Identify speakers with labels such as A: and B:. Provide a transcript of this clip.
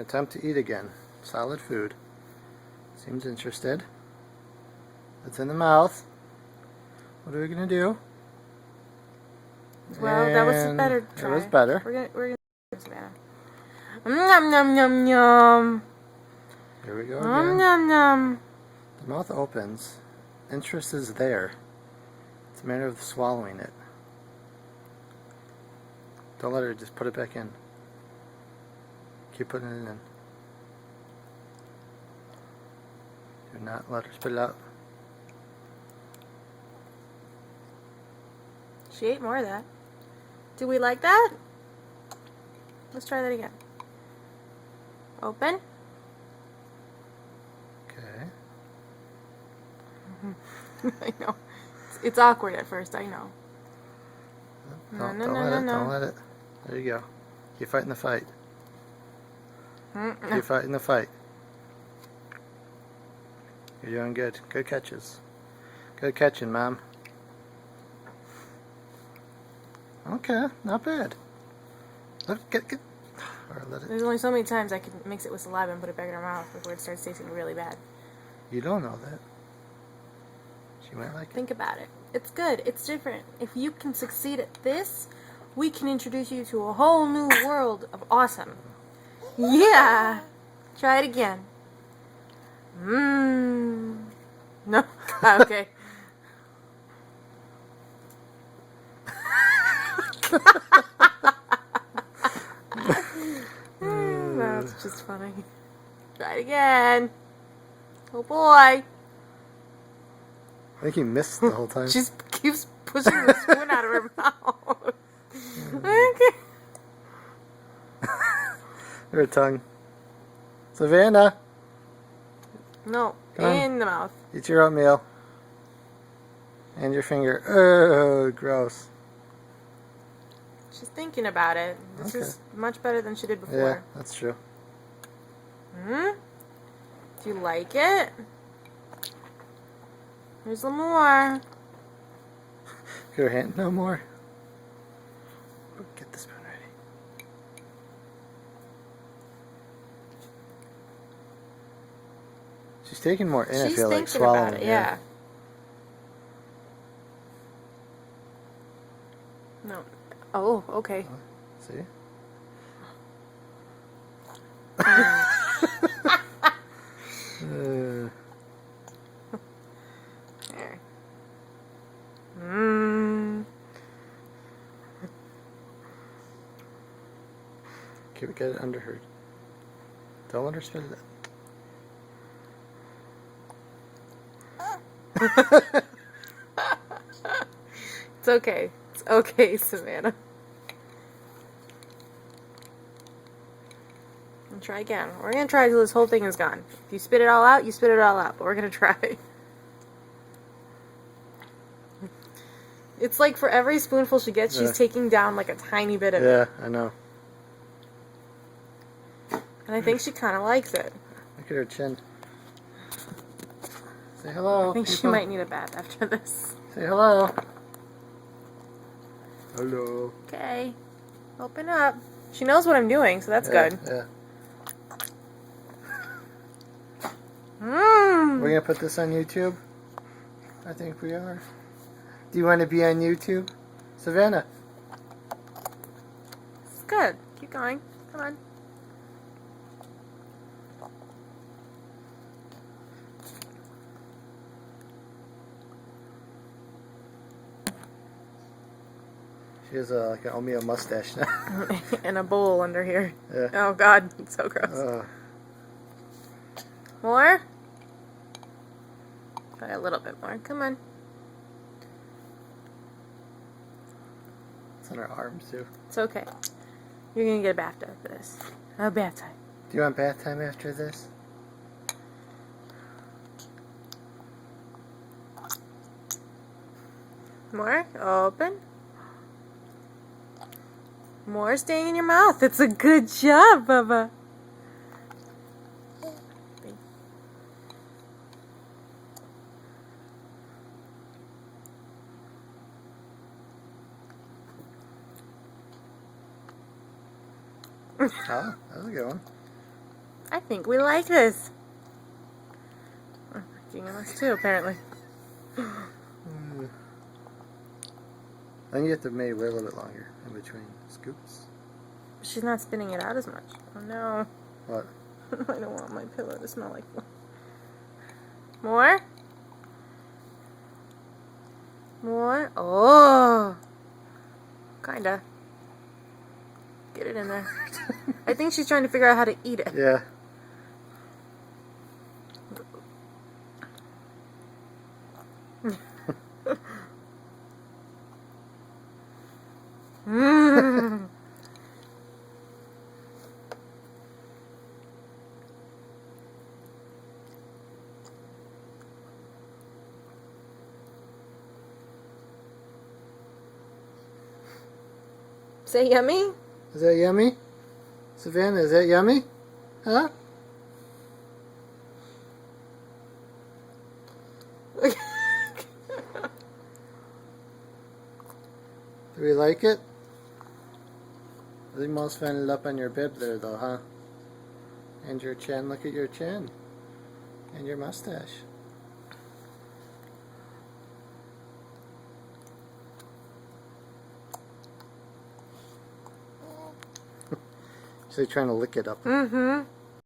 A: gonna attempt to eat again. Solid food. Seems interested. It's in the mouth. What are we gonna do?
B: Well, that was a better try.
A: It was better.
B: We're gonna Savannah. Nom nom nom nom.
A: Here we go
B: Nom
A: again.
B: nom nom.
A: The mouth opens. Interest is there. It's a matter of swallowing it. Don't let her, just put it back in. Keep putting it in. Do not let her spit it out.
B: She ate more of that. Do we like that? Let's try that again. Open.
A: Okay.
B: I know. It's awkward at first, I know.
A: Don't let it. There you go. Keep fighting the fight. Keep fighting the fight. You're doing good. Good catches. Good catching, Mom. Okay, not bad. Get. Or let it.
B: There's only so many times I can mix it with saliva and put it back in her mouth before it starts tasting really bad.
A: You don't know that. She might like it.
B: Think about it. It's good. It's different. If you can succeed at this, we can introduce you to a whole new world of awesome. Yeah. Try it again. No. Okay. That's just funny. Try it again. Oh boy.
A: I think he missed the whole time.
B: She keeps pushing the spoon out of her mouth. Okay.
A: Her tongue. Savannah.
B: No,
A: Come
B: in
A: on.
B: the mouth.
A: Eat your oatmeal. And your finger. Oh, gross.
B: She's thinking about it. This is much better than she did before.
A: Yeah, that's true.
B: Do you like it? There's a little more.
A: Your hand, no more. Get the spoon ready. She's taking more in.
B: She's
A: I feel like
B: thinking
A: swallowing.
B: about it, yeah. No. Oh, okay.
A: See?
B: There.
A: Get it under her. Don't let her spit it out.
B: It's okay. It's okay, Savannah. And try again. We're gonna try till this whole thing is gone. If you spit it all out, you spit it all out. But we're gonna try. It's like for every spoonful she gets, she's taking down like a tiny bit of it.
A: Yeah, I know.
B: And I think she kind of likes it.
A: Look at her chin. Say hello.
B: I think she might need a bath after this.
A: Say hello. Hello.
B: Okay. Open up. She knows what I'm doing, so that's good.
A: Yeah.
B: Mmm.
A: We're gonna put this on YouTube? I think we are. Do you want to be on YouTube? Savannah.
B: It's good. Keep going. Come on.
A: She has like an oatmeal mustache now.
B: And a bowl under here.
A: Yeah.
B: Oh God, it's so gross. More? Try a little bit more. Come on.
A: It's on her arms too.
B: It's okay. You're gonna get a bath after this. A bath time.
A: Do you want bath time after this?
B: More? Open. More staying in your mouth. It's a good job, Bubba.
A: Oh, that was a good one.
B: I think we like this. King likes too, apparently.
A: I think you have to maybe wait a little bit longer in between scoops.
B: She's not spinning it out as much. Oh no.
A: What?
B: I don't want my pillow to smell like one. More? More? Oh! Kinda. Get it in there. I think she's trying to figure out how to eat it.
A: Yeah.
B: Mmm. Say yummy?
A: Is that yummy? Savannah, is that yummy? Huh? Do we like it? I think most found it up on your bib there though, huh? And your chin, look at your chin. And your mustache. She's trying to lick it up.
B: Mm-hmm.